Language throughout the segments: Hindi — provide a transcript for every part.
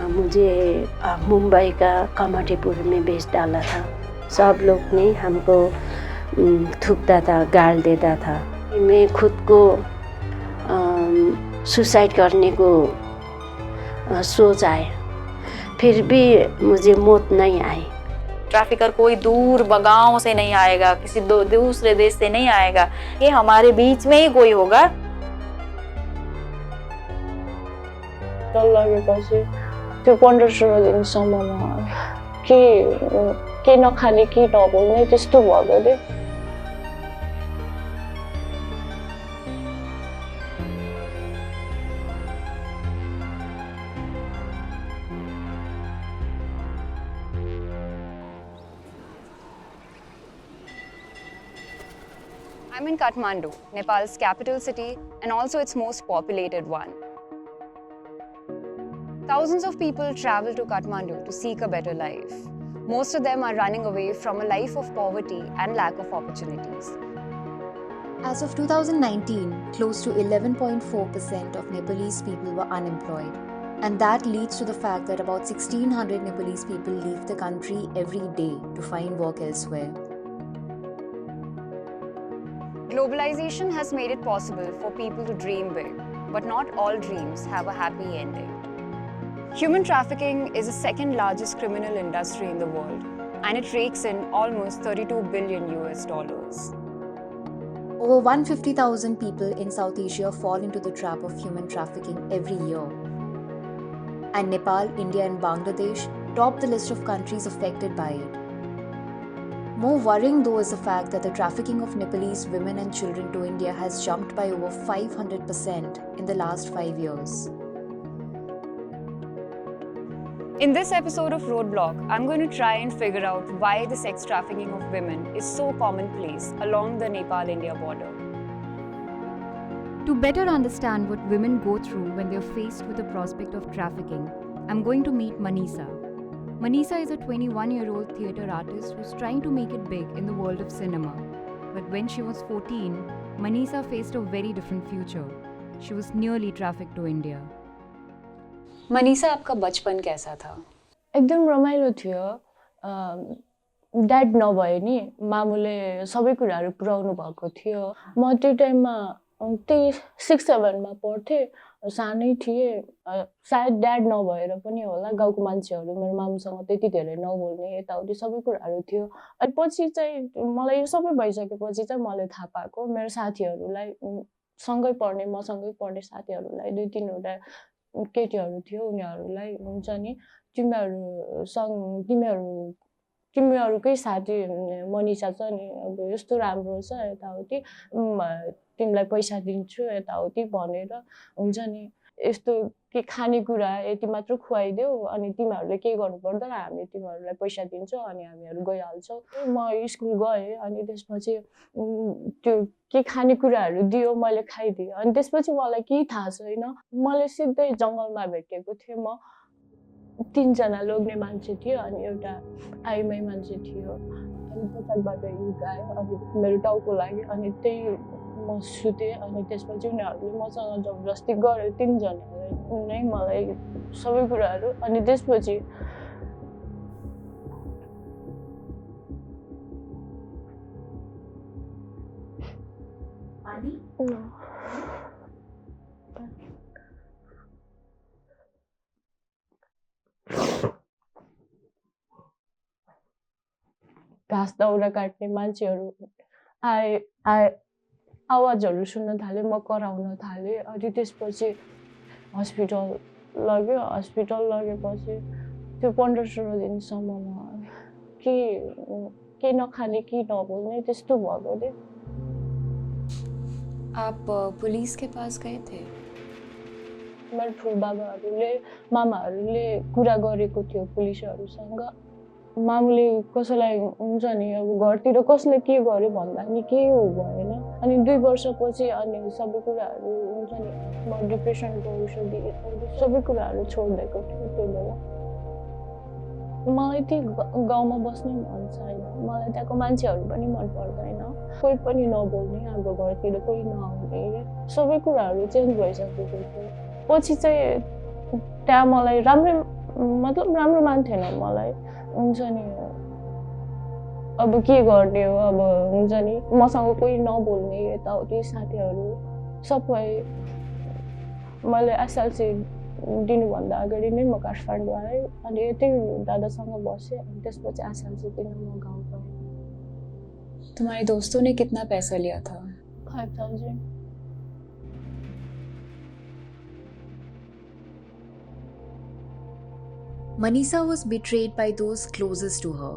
मुझे मुंबई का कमाटीपुर में बेच डाला था। सब लोग ने हमको थूकता था, गाल देता था। मैं खुद को सुसाइड करने को सोच आए, फिर भी मुझे मौत नहीं आई। ट्रैफिकर कोई दूर गांव से नहीं आएगा, किसी दूसरे देश से नहीं आएगा, ये हमारे बीच में ही कोई होगा। डर लागेपछि त्यो 15-16 दिनसम्ममा के नखाने के नबोल्ने त्यस्तो भयो रे। I'm in Kathmandu, Nepal's capital city and also its most populated one. Thousands of people travel to Kathmandu to seek a better life. Most of them are running away from a life of poverty and lack of opportunities. As of 2019, close to 11.4% of Nepalese people were unemployed. And that leads to the fact that about 1,600 Nepalese people leave the country every day to find work elsewhere. Globalization has made it possible for people to dream big, but not all dreams have a happy ending. Human trafficking is the second largest criminal industry in the world, and it rakes in almost $32 billion. Over 150,000 people in South Asia fall into the trap of human trafficking every year. And Nepal, India, and Bangladesh top the list of countries affected by it. More worrying though is the fact that the trafficking of Nepalese women and children to India has jumped by over 500% in the last 5 years. In this episode of Roadblock, I'm going to try and figure out why the sex trafficking of women is so commonplace along the Nepal-India border. To better understand what women go through when they're faced with the prospect of trafficking, I'm going to meet Manisa. Manisa is a 21-year-old theatre artist who's trying to make it big in the world of cinema. But when she was 14, Manisa faced a very different future. She was nearly trafficked to India. Manisha, आपका बचपन कैसा था? एकदम रमाइलो थियो। ड्याड नभए नि मामुले सबै कुराहरू पुर्याउनु भएको थियो। म त्यो टाइममा त्यही 6-7 मा पढ्थेँ, सानै थिएँ। सायद ड्याड नभएर पनि होला, गाउँको मान्छेहरू मेरो मामुसँग त्यति धेरै नबोल्ने, यताउति सबै कुराहरू थियो। अनि पछि चाहिँ मलाई यो सबै भइसकेपछि चाहिँ मैले थाहा पाएको, मेरो साथीहरूलाई सँगै पढ्ने, मसँगै पढ्ने साथीहरूलाई 2-3 वटा केटीहरू थियो, उनीहरूलाई हुन्छ नि तिमीहरूकै साथी मनिषा छ नि, अब यस्तो राम्रो छ, यताउति तिमीलाई पैसा दिन्छु यताउति भनेर हुन्छ नि, यस्तो के खानेकुरा यति मात्र खुवाइदेऊ अनि तिमीहरूले के गर्नु पर्दैन, हामी तिमीहरूलाई पैसा दिन्छौँ अनि हामीहरू गइहाल्छौँ। म स्कुल गएँ अनि त्यसपछि त्यो के खानेकुराहरू दियो, मैले खाइदिएँ। अनि त्यसपछि मलाई केही थाहा छैन, मैले सिधै जङ्गलमा भेटेको थिएँ। म 3 जना लोग्ने मान्छे थियो अनि एउटा आइमाई मान्छे थियो। अनि पछाडिबाट हिँड आयो अनि मेरो टाउको लाग्यो अनि त्यही म सुतेँ। अनि त्यसपछि उनीहरूले मसँग जबरजस्ती गरे, 3 जनाले नै मलाई सबै कुराहरू। अनि त्यसपछि घाँस दाउरा काट्ने मान्छेहरू आए आवाजहरू सुन्न थालेँ, म कराउन थालेँ। अनि त्यसपछि हस्पिटल लग्यो। हस्पिटल लगेपछि त्यो 15-16 दिनसम्ममा के नखाने के नबोल्ने त्यस्तो भयो रे। आप पुलिस के पास गए थे? मेरो ठुलबाबाहरूले मामाहरूले कुरा गरेको थियो पुलिसहरूसँग। मामुले कसैलाई हुन्छ नि अब घरतिर कसले के गर्यो भन्दा नि केही भएन। अनि 2 वर्षपछि अनि सबै कुराहरू हुन्छ नि, म डिप्रेसनको औषधि सबै कुराहरू छोडिदिएको थिएँ त्यो बेला। मलाई त्यही गाउँमा बस्नै मन छैन, मलाई त्यहाँको मान्छेहरू पनि मन पर्दैन, कोही पनि नबोल्ने, हाम्रो घरतिर कोही नआउने, सबै कुराहरू चेन्ज भइसकेको थियो। पछि चाहिँ त्यहाँ मलाई राम्रै मतलब राम्रो मान्थेन मलाई। हुन्छ नि अब के गर्ने हो, अब हुन्छ नि मसँग कोही नबोल्ने यताउति साथीहरू सबै। मैले एसएलसी दिनुभन्दा अगाडि नै म काठमाडौँ आएँ अनि यतै दादासँग बसेँ अनि त्यसपछि एसएलसी दिन म गाउँ गएँ। तुम्हारे दोस्तों ने कितना पैसा लिया था? 5000। Maneesa was betrayed by those closest to her.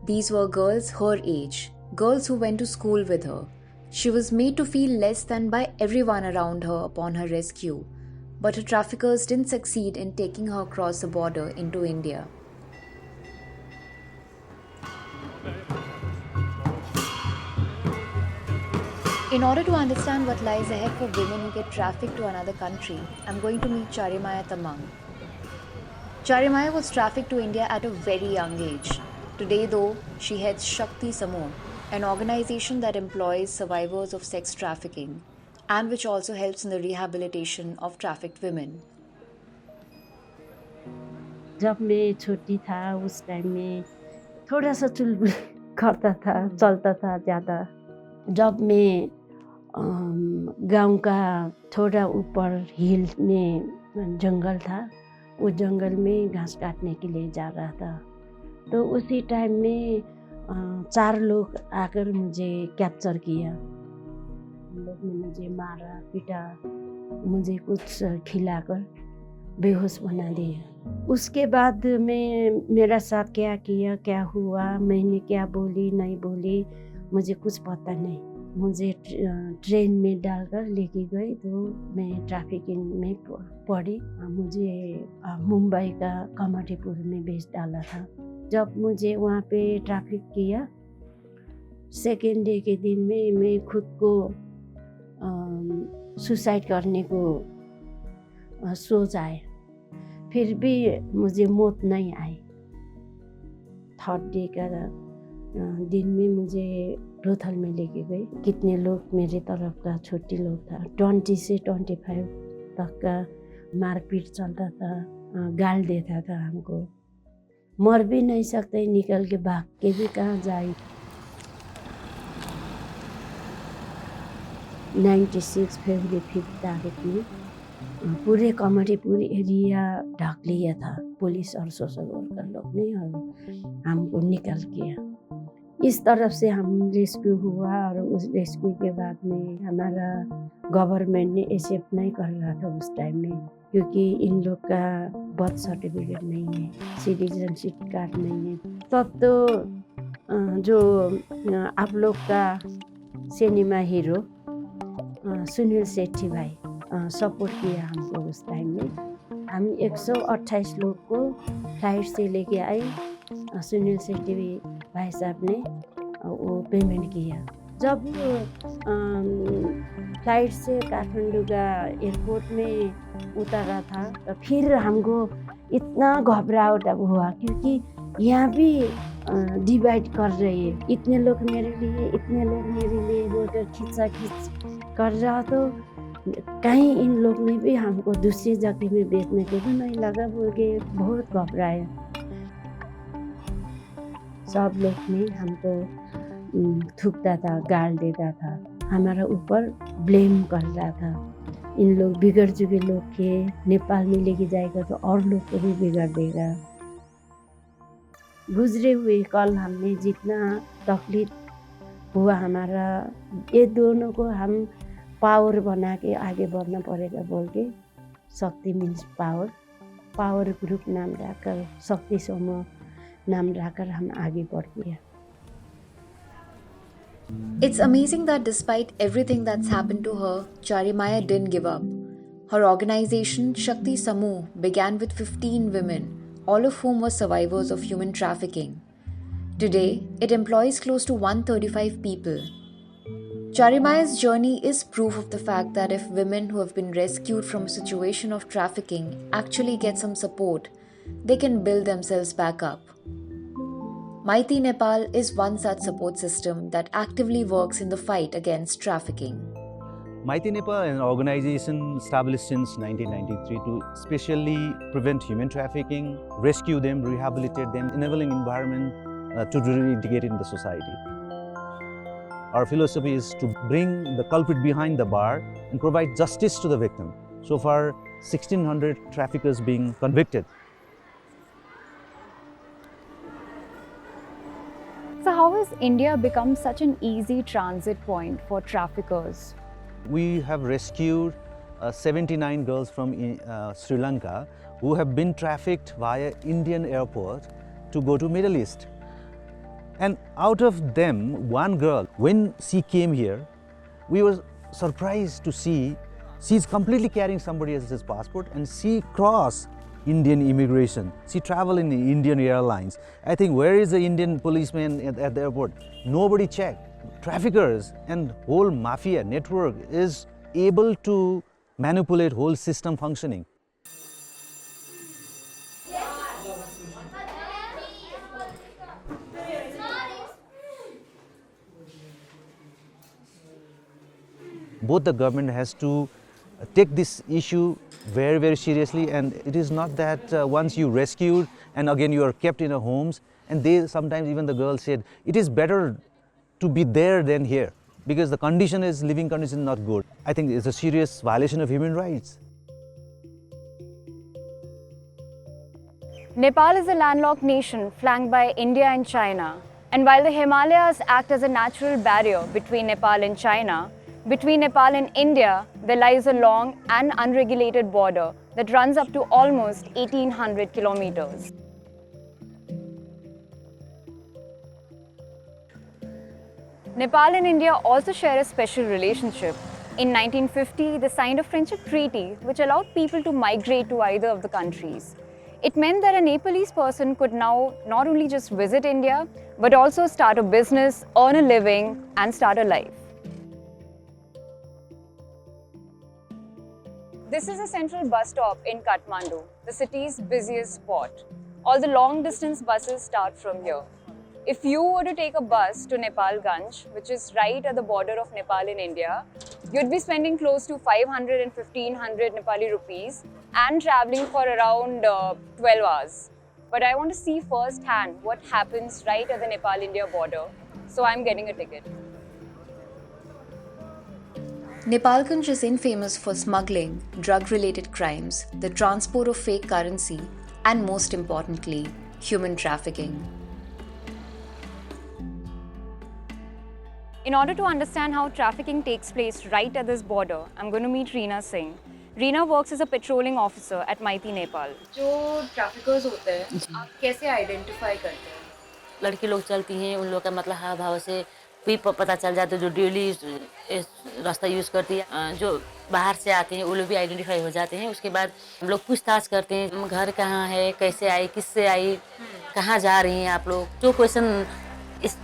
These were girls her age, girls who went to school with her. She was made to feel less than by everyone around her upon her rescue, but her traffickers didn't succeed in taking her across the border into India. In order to understand what lies ahead for women who get trafficked to another country, I'm going to meet Charimaya Tamang. Charimaya was trafficked to India at a very young age. Today, though, she heads Shakti Samoh, an organization that employs survivors of sex trafficking and which also helps in the rehabilitation of trafficked women. जब मैं छोटी था उस टाइम में थोड़ा सा चुलबुल करता था, चलता था ज़्यादा। जब मैं गांव का थोड़ा ऊपर हिल में जंगल था, उस जंगल में घास काटने के लिए जा रहा था, तो उसी टाइम में 4 लोग आकर मुझे कैप्चर किया। उन लोग ने मुझे मारा, पीटा, मुझे कुछ खिलाकर बेहोश बना दिया। उसके बाद में मेरा साथ क्या किया, क्या हुआ, मैंने क्या बोली नहीं बोली, मुझे कुछ पता नहीं। मुझे ट्रेन में डालकर लेके गई तो मैं ट्रैफिकिंग में पड़ी। मुझे मुंबई का कमाटीपुर में भेज डाला था। जब मुझे वहाँ पे ट्रैफिक किया, सेकेंड डे के दिन में मैं खुद को सुसाइड करने को सोच आया, फिर भी मुझे मौत नहीं आई। थर्ड डे का दिन में मुझे रोथल में लेके गए। कितने लोग मेरे तरफ का छोटी लोग था, 20 से 25 तक का मारपीट चलता था, गाल देता था हमको। मर भी नहीं सकते, निकल के भाग के भी कहाँ जाए। 96 फरवरी 5 तारीख में पूरे कमाटीपुर एरिया ढक लिया था पुलिस और सोशल वर्कर लोग ने, और हमको निकल किया। इस तरफ से हम रेस्क्यू हुआ, और उस रेस्क्यू के बाद में हमारा गवर्नमेंट ने एक्सेप्ट नहीं कर रहा था उस टाइम में, क्योंकि इन लोग का बर्थ सर्टिफिकेट नहीं है, सिटीजनशिप कार्ड नहीं है। तब तो जो आप लोग का सिनेमा हीरो सुनील शेट्टी भाई सपोर्ट किया हमको उस टाइम में। हम 128 लोग को फ्लाइट से लेके आए। सुनील शेट्टी भाई साहब ने वो पेमेंट किया। जब फ्लाइट से काठमांडू का एयरपोर्ट में उतारा था, तो फिर हमको इतना घबराहट हुआ, क्योंकि यहाँ भी डिवाइड कर रही है, इतने लोग मेरे लिए, इतने लोग मेरे लिए, वोटर खींचा खींच कर रहा। तो कहीं इन लोग ने भी हमको दूसरी जगह में बेचने के भी नहीं लगा बोल के बहुत घबराए। सब लोग ने हमको थूकता था, गाल देता था, हमारा ऊपर ब्लेम कर रहा था। इन लोग बिगड़ चुके लोग के नेपाल में लेके जाएगा तो और लोग को भी बिगड़ देगा। गुजरे हुए कल हमने जितना तकलीफ हुआ हमारा, ये दोनों को हम पावर बना के आगे बढ़ना पड़ेगा बोल के शक्ति मीन्स पावर, पावर ग्रुप नाम रखकर, शक्ति समूह नाम रखकर हम आगे बढ़ गए। It's amazing that despite everything that's happened to her, Charimaya didn't give up. Her organization, Shakti Samoh, began with 15 women, all of whom were survivors of human trafficking. Today, it employs close to 135 people. Charimaya's journey is proof of the fact that if women who have been rescued from a situation of trafficking actually get some support, they can build themselves back up. Mighty Nepal is one such support system that actively works in the fight against trafficking. Mighty Nepal is an organization established since 1993 to specially prevent human trafficking, rescue them, rehabilitate them, enabling environment to reintegrate in the society. Our philosophy is to bring the culprit behind the bar and provide justice to the victim. So far, 1,600 traffickers being convicted. So, how has India become such an easy transit point for traffickers? We have rescued 79 girls from Sri Lanka who have been trafficked via Indian airport to go to Middle East. And out of them, one girl, when she came here, we were surprised to see she's completely carrying somebody else's passport, and she crossed Indian immigration. She traveled in the Indian Airlines. I think, where is the Indian policeman at the airport? Nobody checked. Traffickers and whole mafia network is able to manipulate whole system functioning. Both the government has to take this issue very, very seriously, and it is not that once you rescued and again you are kept in a homes, and they sometimes, even the girl said, it is better to be there than here because the condition is, living condition is not good. I think it's a serious violation of human rights. Nepal is a landlocked nation flanked by India and China. And while the Himalayas act as a natural barrier between Nepal and China, between Nepal and India, there lies a long and unregulated border that runs up to almost 1,800 kilometers. Nepal and India also share a special relationship. In 1950, they signed a friendship treaty which allowed people to migrate to either of the countries. It meant that a Nepalese person could now not only just visit India, but also start a business, earn a living, and start a life. This is a central bus stop in Kathmandu, the city's busiest spot. All the long-distance buses start from here. If you were to take a bus to Nepalganj, which is right at the border of Nepal and India, you'd be spending close to 500 and 1500 Nepali rupees and traveling for around 12 hours. But I want to see firsthand what happens right at the Nepal-India border, so I'm getting a ticket. Nepalganj is infamous for smuggling, drug-related crimes, the transport of fake currency, and most importantly, human trafficking. In order to understand how trafficking takes place right at this border, I'm going to meet Reena Singh. Reena works as a patrolling officer at Mighty Nepal. जो ट्रैफिकर्स होते हैं, आप कैसे आइडेंटिफाई करते हैं? लड़की लोग चलती हैं, उन लोग का मतलब हाव भाव से भी पता चल जाता है, जो डेली रास्ता यूज़ करती है, जो बाहर से आते हैं वो लोग भी आइडेंटिफाई हो जाते हैं। उसके बाद हम लोग पूछताछ करते हैं, घर कहाँ है, कैसे आई, किससे आई, कहाँ जा रही हैं आप लोग। जो क्वेश्चन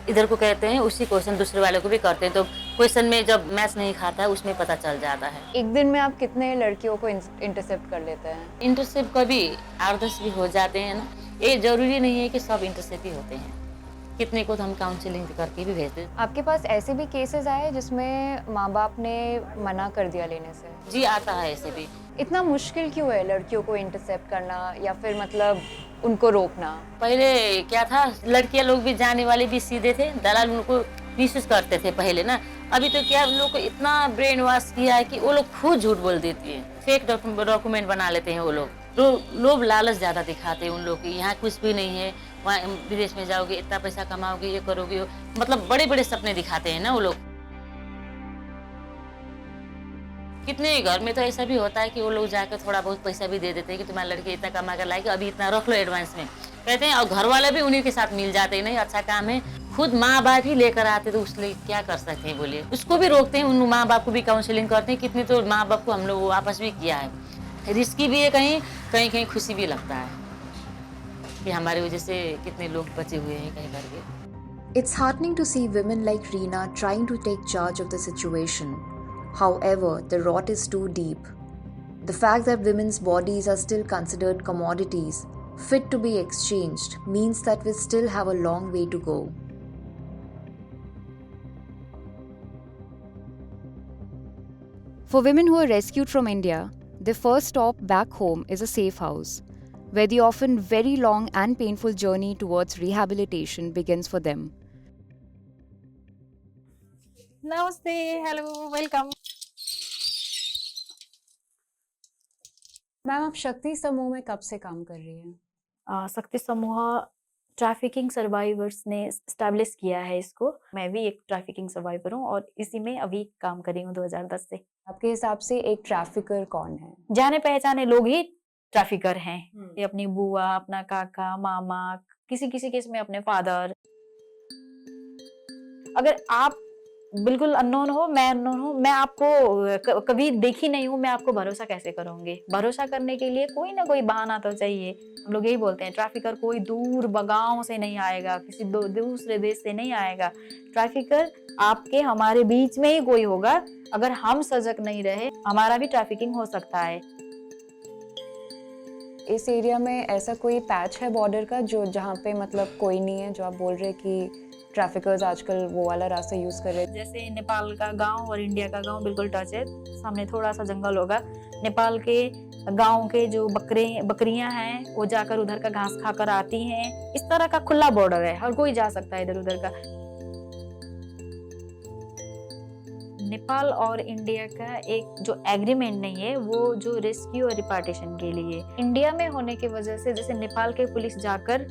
इधर को कहते हैं उसी क्वेश्चन दूसरे वाले को भी करते हैं, तो क्वेश्चन में जब मैच नहीं खाता है उसमें पता चल जाता है। एक दिन में आप कितने लड़कियों को इंटरसेप्ट कर लेते हैं? इंटरसेप्ट कभी 8-10 भी हो जाते हैं ना, ये जरूरी नहीं है कि सब इंटरसेप्ट ही होते हैं, कितने को तो हम काउंसलिंग करके भी भेजते हैं। आपके पास ऐसे भी केसेस आए जिसमें माँ बाप ने मना कर दिया लेने से? जी आता है ऐसे भी। इतना मुश्किल क्यों है लड़कियों को इंटरसेप्ट करना या फिर मतलब उनको रोकना? पहले क्या था, लड़कियां लोग भी जाने वाले भी सीधे थे, दलाल उनको मिसयूज करते थे पहले ना। अभी तो क्या लोग को इतना ब्रेन वॉश किया है कि वो लोग खुद झूठ बोल देती है, फेक डॉक्यूमेंट बना लेते हैं वो लोग। तो लोग लालच ज़्यादा दिखाते हैं उन लोग की, यहाँ कुछ भी नहीं है, वहाँ विदेश में जाओगे इतना पैसा कमाओगे, ये करोगे, मतलब बड़े बड़े सपने दिखाते हैं ना वो लोग। कितने घर में तो ऐसा भी होता है कि वो लोग जाकर थोड़ा बहुत पैसा भी दे देते हैं कि तुम्हारा लड़के इतना कमा कर लाएगी, अभी इतना रख लो एडवांस में, कहते हैं। और घर वाले भी उन्हीं के साथ मिल जाते हैं, नहीं अच्छा काम है, खुद माँ बाप ही लेकर आते तो उसके लिए क्या कर सकते हैं बोलिए। उसको भी रोकते हैं, उन माँ बाप को भी काउंसलिंग करते हैं। कितने तो माँ बाप को हम लोग वापस भी किया है। रिस्की भी है, कहीं कहीं कहीं खुशी भी लगता है कि हमारी वजह से कितने लोग बचे हुए हैं कहीं करके। It's heartening to see women like Reena trying to take charge of the situation. However, the rot is too deep. The fact that women's bodies are still considered commodities, fit to be exchanged, means that we still have a long way to go. For women who are rescued from India, their first stop back home is a safe house, where the often very long and painful journey towards rehabilitation begins for them. नमस्ते, हेलो, वेलकम। मैम, आप शक्ति समूह में कब से काम कर रही हैं? शक्ति समूह ट्रैफिकिंग सर्वाइवर्स ने स्टैब्लिश किया है इसको। मैं भी एक ट्रैफिकिंग सर्वाइवर हूँ और इसी में अभी काम कर रही हूँ 2010 से। आपके हिसाब से एक ट्रैफिकर कौन है? जाने पहचाने लोग ही ट्रैफिकर हैं। ये अपनी बुआ, अपना काका, मामा, किसी किसी केस में अपने फादर। अगर आप बिल्कुल अननोन हो, मैं अननोन हूँ, मैं आपको कभी देखी नहीं हूँ, मैं आपको भरोसा कैसे करूंगी? भरोसा करने के लिए कोई ना कोई बहाना तो चाहिए। हम लोग यही बोलते हैं, ट्रैफिकर कोई दूर गांव से नहीं आएगा, किसी दूसरे देश से नहीं आएगा। ट्रैफिकर आपके हमारे बीच में ही कोई होगा। अगर हम सजग नहीं रहे, हमारा भी ट्रैफिकिंग हो सकता है। इस एरिया में ऐसा कोई पैच है बॉर्डर का जो जहाँ पे मतलब कोई नहीं है, जो आप बोल रहे कि ट्रैफिकर्स आजकल वो वाला रास्ता यूज कर रहे हैं? जैसे नेपाल का गांव और इंडिया का गांव बिल्कुल टच है, सामने थोड़ा सा जंगल होगा। नेपाल के गांव के जो बकरियां हैं वो जाकर उधर का घास खाकर आती हैं। इस तरह का खुला बॉर्डर है, हर कोई जा सकता है इधर उधर का। नेपाल और इंडिया का एक जो एग्रीमेंट नहीं है, वो जो रेस्क्यू और रिपार्टीशन के लिए इंडिया में होने की वजह से, जैसे नेपाल के पुलिस जाकर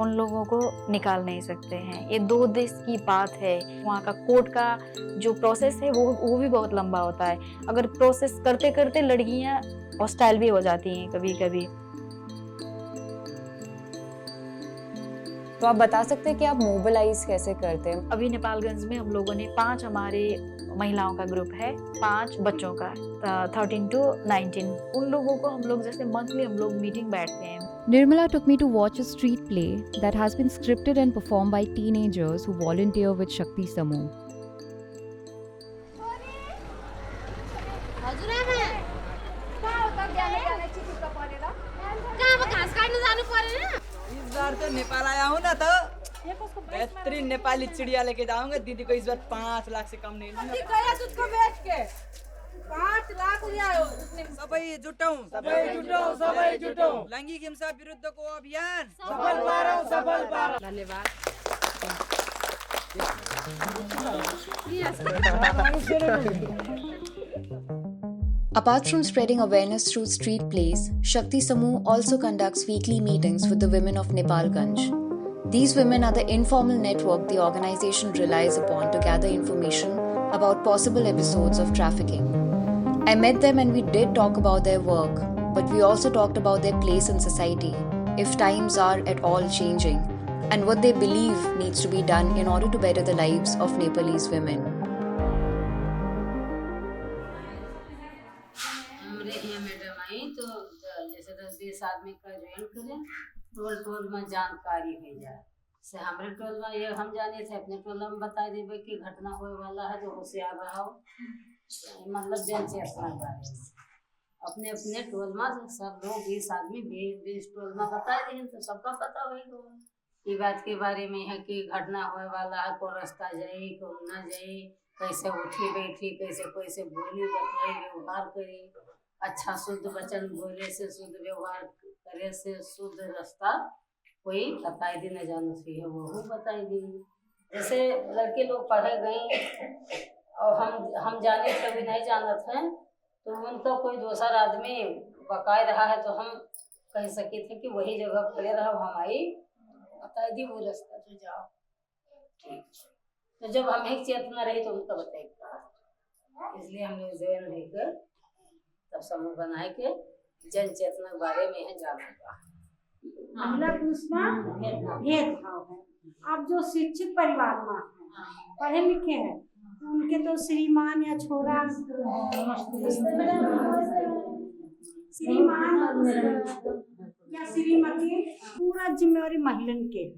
उन लोगों को निकाल नहीं सकते हैं। ये दो देश की बात है। वहाँ का कोर्ट का जो प्रोसेस है वो भी बहुत लंबा होता है। अगर प्रोसेस करते करते लड़कियाँ हॉस्टाइल भी हो जाती हैं कभी कभी। तो आप बता सकते हैं कि आप मोबिलाइज कैसे करते हैं? अभी नेपालगंज में हम लोगों ने 5 हमारे महिलाओं का ग्रुप है, 5 बच्चों का 13 to 19। उन लोगों को हम लोग जैसे मंथली हम लोग मीटिंग बैठते हैं। Nirmala took me to watch a street play that has been scripted and performed by teenagers who volunteer with Shakti Samoh. इस बार तो नेपाल आया हूँ ना, तो बेहतरीन नेपाली चिड़िया लेके जाऊंगा। दीदी को इस बार 5 लाख से कम नहीं लूंगा। 5 लाख सबै जुटाऊं। लैंगिक हिंसा विरुद्धको अभियान सफल पारौं। धन्यवाद। Apart from spreading awareness through street plays, Shakti Samoh also conducts weekly meetings with the women of Nepalganj. These women are the informal network the organization relies upon to gather information about possible episodes of trafficking. I met them and we did talk about their work, but we also talked about their place in society, if times are at all changing, and what they believe needs to be done in order to better the lives of Nepalese women. तो जैसे 10-20 आदमी का ज्वाइन करें, टोल में जानकारी हो जाए। से हमारे टोल में ये हम जाने थे, अपने टोल में बता देवे कि घटना होने वाला है, तो होशियार रहो। मतलब जन चेतना बारे में अपने अपने टोल में सब लोग 20 आदमी 20 टोल में बता दें, तो सबका पता होगा ये बात के बारे में है कि घटना होने वाला है, कौन रास्ता जाए कौन ना जाए, कैसे उठी बैठी, कैसे कैसे बोली बतवाई, व्यवहार करे, अच्छा शुद्ध वचन बोले से, शुद्ध व्यवहार करे से शुद्ध रास्ता कोई बताई दी न जाना चाहिए, वो बताई दी। जैसे लड़के लोग पढ़े गए और हम जाने थे भी नहीं जानते हैं, तो उनका कोई दूसरा आदमी बकाय रहा है, तो हम कह सके थे कि वही जगह खड़े रहो, हमारी बताई दी वो रास्ता तो जाओ। ठीक, तो जब हम एक चेतना रही तो उनका बताएगा, इसलिए हम लोग जैन लेकर तब समूह बनाए के जन चेतना के बारे में है जाना का। महिला पुरुष में भेदभाव है। अब जो शिक्षित परिवार में है, पढ़े लिखे हैं, उनके तो श्रीमान या छोरा श्रीमान या श्रीमती पूरा जिम्मेवारी महिला के है,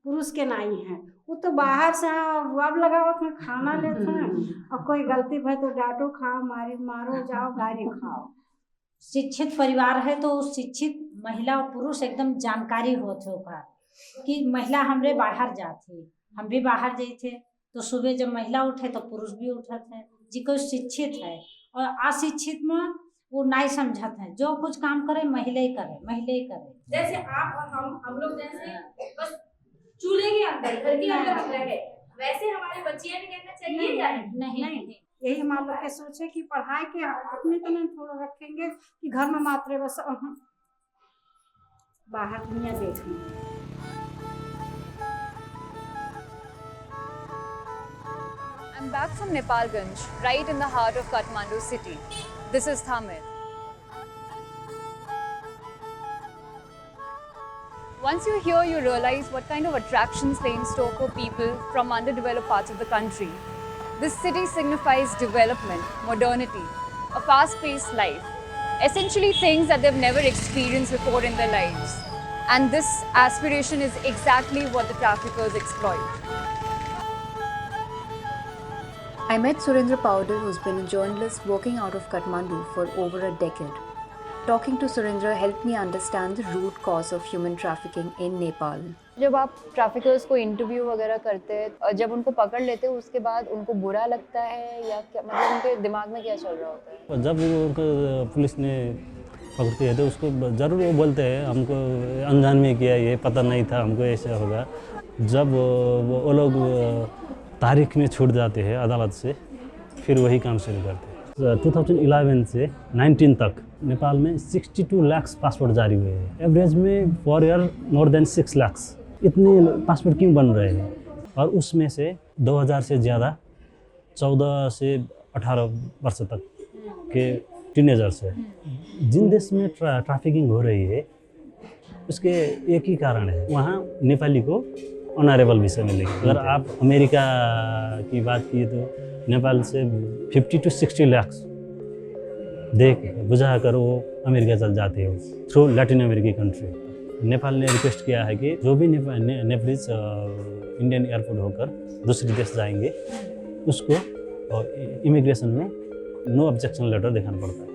पुरुष के नहीं है। वो तो बाहर से अब लगावत में खाना लेते हैं, और कोई गलती भाई तो डांटो, खाओ, मारो जाओ, गाली खाओ। शिक्षित परिवार है तो शिक्षित महिला और पुरुष एकदम जानकारी होते होगा कि महिला हमरे बाहर जाते, हम भी बाहर जाते, तो सुबह जब महिला उठे तो पुरुष भी उठे थे, जिको शिक्षित है, और अशिक्षित में वो नहीं समझत है। जो कुछ काम करे महिला ही करे, महिला ही करे। जैसे आप और हम लोग जैसे बस चूल्हे के अंदर, घर के अंदर हम रह गए, वैसे हमारे बच्चियां भी रहना चाहिए या नहीं। यही हमारे लोग के सोच है कि पढ़ाई के अपने तो नहीं थोड़ा रखेंगे कि घर में मात्र बस बाहर दुनिया देखेंगे। I'm back from Nepalganj, right in the heart of Kathmandu city. This is Thamil. Once you're here, you realize what kind of attractions they in store for people from underdeveloped parts of the country. This city signifies development, modernity, a fast-paced life, essentially things that they've never experienced before in their lives. And this aspiration is exactly what the traffickers exploit. I met Surendra Powder, who's been a journalist working out of Kathmandu for over a decade. Talking to Surendra helped me understand the root cause of human trafficking in Nepal. जब आप ट्रैफिकर्स को इंटरव्यू वगैरह करते हैं और जब उनको पकड़ लेते हैं उसके बाद उनको बुरा लगता है या क्या, मतलब उनके दिमाग में क्या चल रहा होता है? जब उनको पुलिस ने पकड़ते हैं तो उसको ज़रूर वो बोलते हैं हमको अनजान में किया, ये पता नहीं था हमको ऐसा होगा। जब वो लोग तारीख में छूट जाते हैं अदालत से, फिर वही काम शुरू करते हैं। 2011 से 19 तक नेपाल में 62 लाख पासपोर्ट जारी हुए हैं। एवरेज में per year more than 6 lakh. इतने पासपोर्ट क्यों बन रहे हैं? और उसमें से 2000 से ज़्यादा 14 से 18 वर्ष तक के टीनेजर्स है। जिन देश में ट्रैफिकिंग हो रही है उसके एक ही कारण है, वहाँ नेपाली को ऑनरेबल वीज़ा मिलेगी। अगर आप अमेरिका की बात की तो नेपाल से 50 to 60 लाख देख बुझा कर वो अमेरिका चल जाते हो थ्रू लैटिन अमेरिकी कंट्री। नेपाल ने रिक्वेस्ट किया है कि जो भी नेपालीज इंडियन एयरपोर्ट होकर दूसरे देश जाएंगे उसको इमिग्रेशन में नो ऑब्जेक्शन लेटर दिखाना पड़ता है।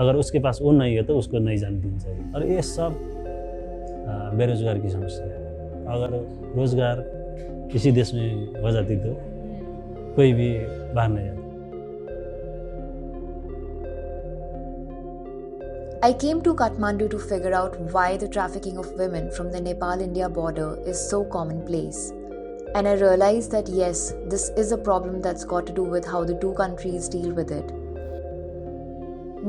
अगर उसके पास वो नहीं है तो उसको नहीं जाने देनी चाहिए। और ये सब बेरोजगार की समस्या है। अगर रोजगार किसी देश में हो जाती तो कोई भी बाहर नहीं जाता। I came to Kathmandu to figure out why the trafficking of women from the Nepal-India border is so commonplace. And I realized that yes, this is a problem that's got to do with how the two countries deal with it.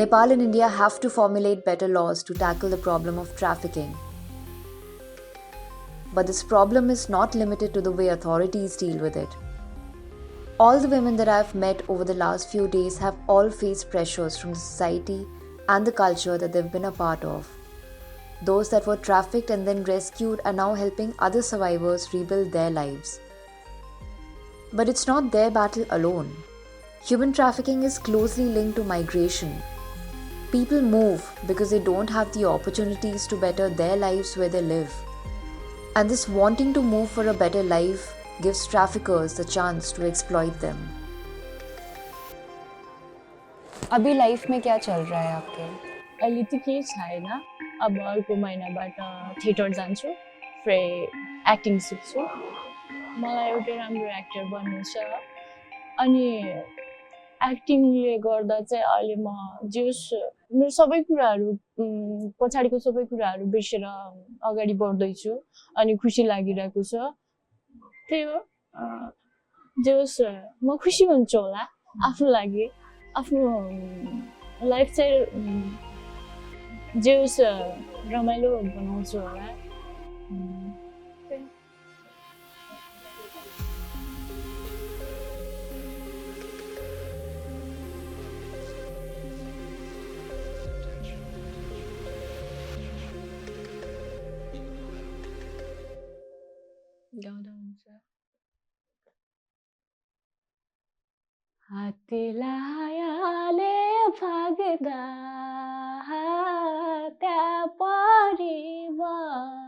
Nepal and India have to formulate better laws to tackle the problem of trafficking. But this problem is not limited to the way authorities deal with it. All the women that I've met over the last few days have all faced pressures from the society and the culture that they've been a part of. Those that were trafficked and then rescued are now helping other survivors rebuild their lives. But it's not their battle alone. Human trafficking is closely linked to migration. People move because they don't have the opportunities to better their lives where they live. And this wanting to move for a better life gives traffickers the chance to exploit them. अभी लाइफ में क्या चल रहा है आपके? अहिले त केही छैन। अब अर्को महिनाबाट थिएटर जान्छु, फेरि एक्टिङ सिक्छु। मलाई एउटा राम्रो एक्टर बन्नु छ। अनि एक्टिङले गर्दा चाहिँ अहिले म जस मेरो सबै कुराहरू पछाडिको सबै कुराहरू बिर्सेर अगाडि बढ्दैछु अनि खुसी लागिरहेको छ। त्यही हो जस म खुसी हुन्छु होला आफ्नो लागि। आफ्नो लाइफ चाहिँ जस रमाइलो बनाउँछु होला। गाउँदा हुन्छ। हात्ती लायाले भाग्दा त्यहाँ परिवार